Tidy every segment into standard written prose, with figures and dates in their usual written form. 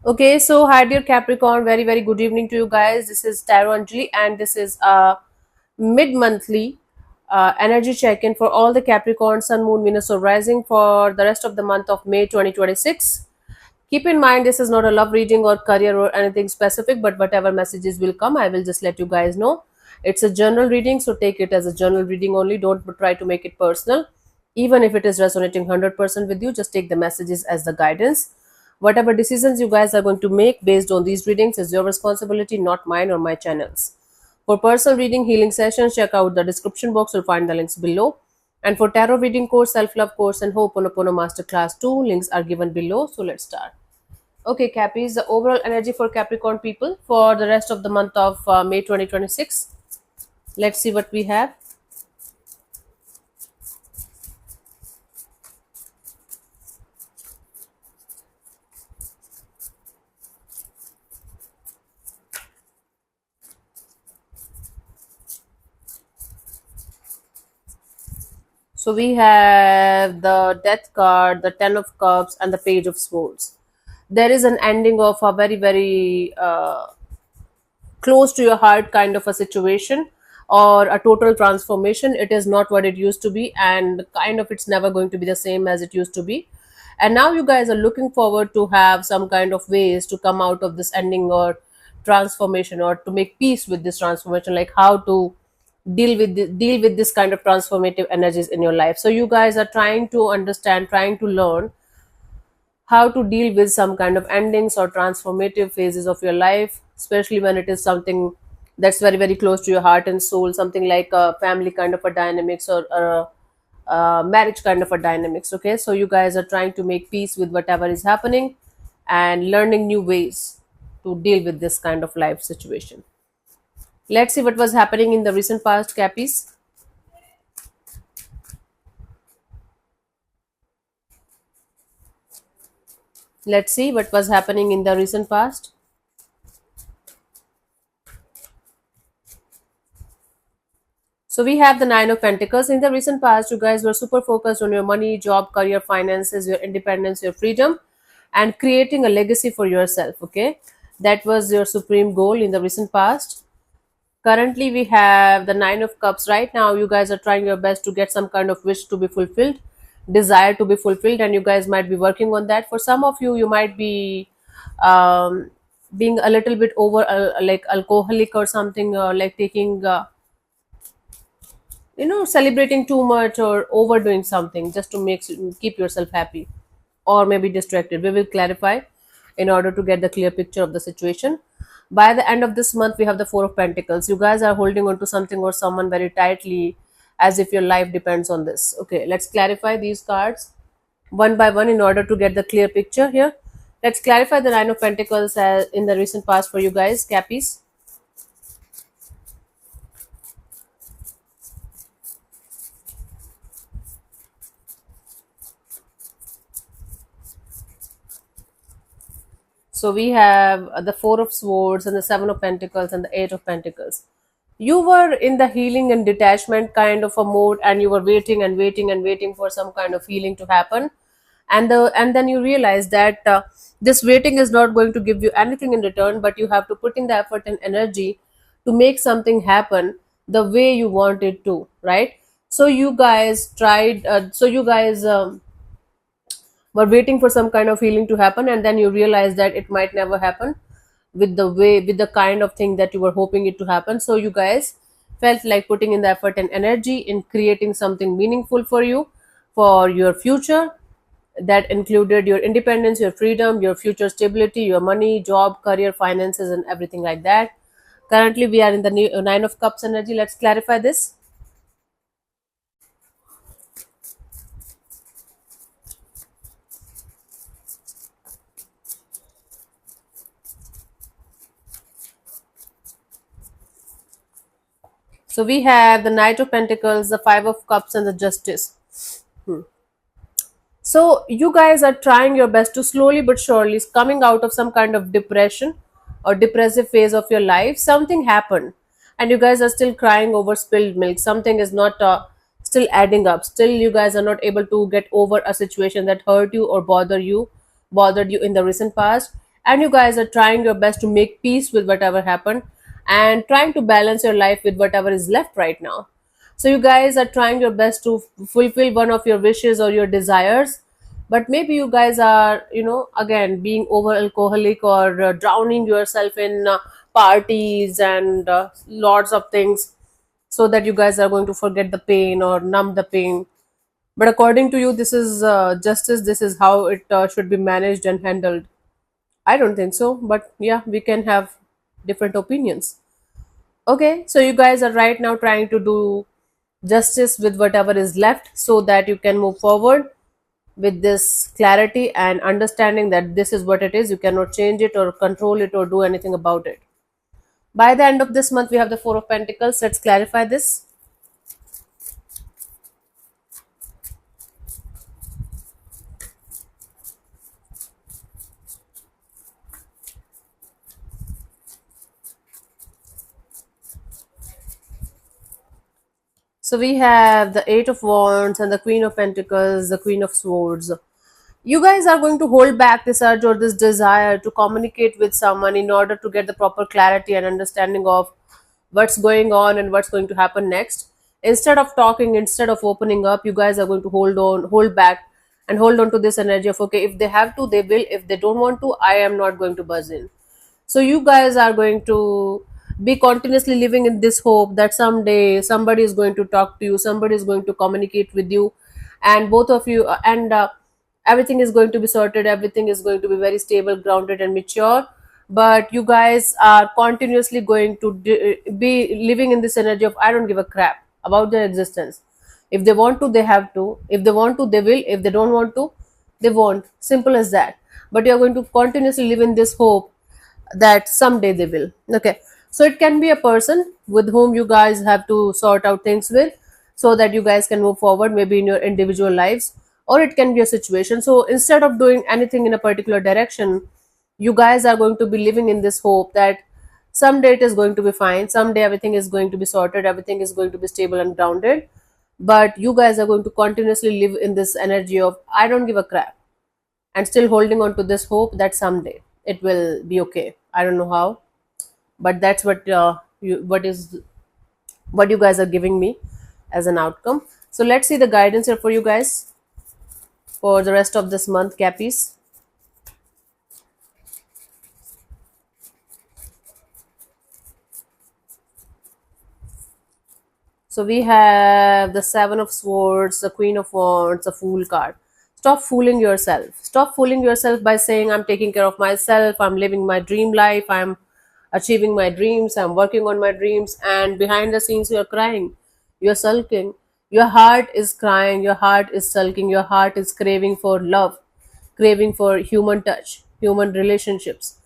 Okay, so hi dear Capricorn, very good evening to you guys. This is Tarot Anjali, and this is a mid-monthly energy check-in for all the Capricorn, Sun, Moon, Venus, or Rising for the rest of the month of May 2026. Keep in mind, this is not a love reading or career or anything specific, but whatever messages will come, I will just let you guys know. It's a general reading, so take it as a general reading only. Don't try to make it personal. Even if it is resonating 100% with you, just take the messages as the guidance. Whatever decisions you guys are going to make based on these readings is your responsibility, not mine or my channel's. For personal reading healing sessions, check out the description box. You'll find the links below. And for tarot reading course, self-love course, and Ho'oponopono Masterclass 2, links are given below. So let's start. Okay, Cappies, the overall energy for Capricorn people for the rest of the month of May 2026. Let's see what we have. So we have the Death card, the Ten of Cups, and the Page of Swords. There is an ending of a very close to your heart kind of a situation or a total transformation. It is not what it used to be, and kind of it's never going to be the same as it used to be. And now you guys are looking forward to have some kind of ways to come out of this ending or transformation, or to make peace with this transformation, like how to deal with this kind of transformative energies in your life. So you guys are trying to understand, trying to learn how to deal with some kind of endings or transformative phases of your life, especially when it is something that's very close to your heart and soul, something like a family kind of a dynamics, or a marriage kind of a dynamics. Okay, so you guys are trying to make peace with whatever is happening and learning new ways to deal with this kind of life situation. Let's see what was happening in the recent past, Cappies. Let's see what was happening in the recent past. So we have the Nine of Pentacles. In the recent past, you guys were super focused on your money, job, career, finances, your independence, your freedom, and creating a legacy for yourself. Okay, that was your supreme goal in the recent past. Currently, we have the Nine of Cups. Right now, you guys are trying your best to get some kind of wish to be fulfilled, desire to be fulfilled, and you guys might be working on that. For some of you, you might be um, being a little bit over, like alcoholic or something, or like taking. Celebrating too much or overdoing something just to keep yourself happy, or maybe distracted. We will clarify in order to get the clear picture of the situation. By the end of this month, we have the Four of Pentacles. You guys are holding on to something or someone very tightly, as if your life depends on this. Okay, let's clarify these cards one by one in order to get the clear picture here. Let's clarify the Nine of Pentacles in the recent past for you guys, Cappies. So we have the Four of Swords and the Seven of Pentacles and the Eight of Pentacles. You were in the healing and detachment kind of a mode, and you were waiting and waiting and waiting for some kind of healing to happen. And then you realize that this waiting is not going to give you anything in return, but you have to put in the effort and energy to make something happen the way you want it to, right? So you guys tried. So you guys. Were waiting for some kind of healing to happen, and then you realize that it might never happen with the kind of thing that you were hoping it to happen. So you guys felt like putting in the effort and energy in creating something meaningful for you, for your future, that included your independence, your freedom, your future stability, your money, job, career, finances, and everything like that. Currently we are in the Nine of Cups energy. Let's clarify this. So we have the Knight of Pentacles, the Five of Cups, and the Justice. So you guys are trying your best to slowly but surely coming out of some kind of depression or depressive phase of your life. Something happened, and you guys are still crying over spilled milk. Something is not still adding up. Still, you guys are not able to get over a situation that hurt you or bothered you in the recent past. and you guys are trying your best to make peace with whatever happened and trying to balance your life with whatever is left right now. So you guys are trying your best to fulfill one of your wishes or your desires, but maybe you guys are, again, being over alcoholic or drowning yourself in parties and lots of things, so that you guys are going to forget the pain or numb the pain. But according to you, this is justice, this is how it should be managed and handled. I don't think so, but yeah, we can have different opinions. Okay, so you guys are right now trying to do justice with whatever is left so that you can move forward with this clarity and understanding that this is what it is. You cannot change it or control it or do anything about it. By the end of this month, we have the Four of Pentacles. Let's clarify this. So we have the Eight of Wands and the Queen of Pentacles, the Queen of Swords. You guys are going to hold back this urge or this desire to communicate with someone in order to get the proper clarity and understanding of what's going on and what's going to happen next. Instead of talking, instead of opening up, you guys are going to hold back, and hold on to this energy of, okay, if they have to, they will. If they don't want to, I am not going to buzz in. So you guys are going to be continuously living in this hope that someday somebody is going to talk to you, somebody is going to communicate with you, and both of you, and everything is going to be sorted, everything is going to be very stable, grounded, and mature. But you guys are continuously going to be living in this energy of, I don't give a crap about their existence. If they want to, they have to. If they want to, they will. If they don't want to, they won't. Simple as that. But you're going to continuously live in this hope that someday they will. Okay, so it can be a person with whom you guys have to sort out things with, so that you guys can move forward, maybe in your individual lives, or it can be a situation. So instead of doing anything in a particular direction, you guys are going to be living in this hope that someday it is going to be fine, someday everything is going to be sorted, everything is going to be stable and grounded. But you guys are going to continuously live in this energy of, I don't give a crap, and still holding on to this hope that someday it will be okay. I don't know how, but that's what you guys are giving me as an outcome. So let's see the guidance here for you guys for the rest of this month, Cappies. So we have the Seven of Swords, the Queen of Wands, the Fool card. Stop fooling yourself. Stop fooling yourself by saying, I'm taking care of myself, I'm living my dream life, I'm achieving my dreams, I'm working on my dreams, and behind the scenes you're crying, you're sulking. Your heart is crying, your heart is sulking, your heart is craving for love, craving for human touch, human relationships,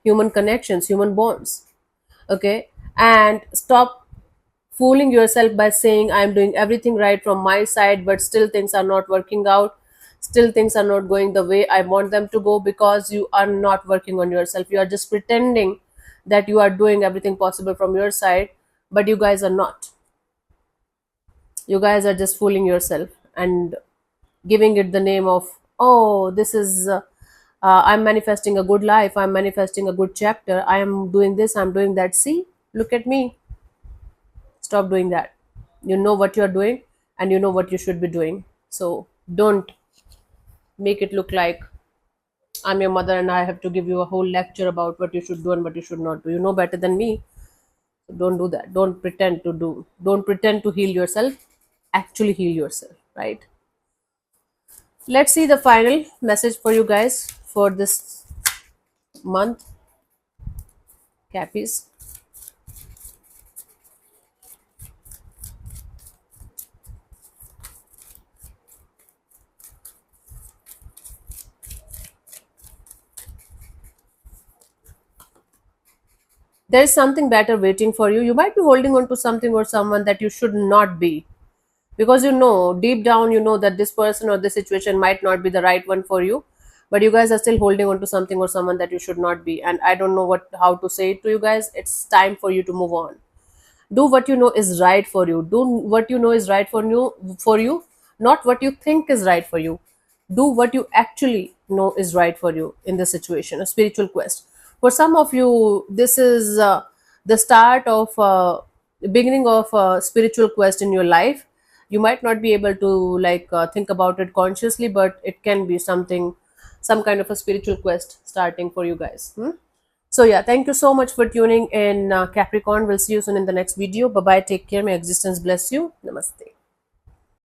human connections, human bonds. Okay? And stop fooling yourself by saying, I'm doing everything right from my side, but still things are not working out, still things are not going the way I want them to go, because you are not working on yourself. You are just pretending that you are doing everything possible from your side, but you guys are not. You guys are just fooling yourself and giving it the name of, oh, this is I'm manifesting a good life, I'm manifesting a good chapter, I am doing this, I'm doing that. See, look at me. Stop doing that. You know what you're doing, and you know what you should be doing. So don't make it look like I'm your mother and I have to give you a whole lecture about what you should do and what you should not do. You know better than me. So don't do that. Don't pretend to heal yourself. Actually heal yourself, right? Let's see the final message for you guys for this month, Cappies. There is something better waiting for you. You might be holding on to something or someone that you should not be, because you know, deep down, you know that this person or this situation might not be the right one for you, but you guys are still holding on to something or someone that you should not be. And I don't know what how to say it to you guys. It's time for you to move on. Do what you know is right for you. Do what you know is right for you, not what you think is right for you. do what you actually know is right for you in this situation. A spiritual quest for some of you, this is the start of beginning of a spiritual quest in your life. You might not be able to like think about it consciously, but it can be something, some kind of a spiritual quest starting for you guys. So yeah, thank you so much for tuning in, Capricorn. We'll see you soon in the next video. Bye bye, take care, may existence bless you. Namaste.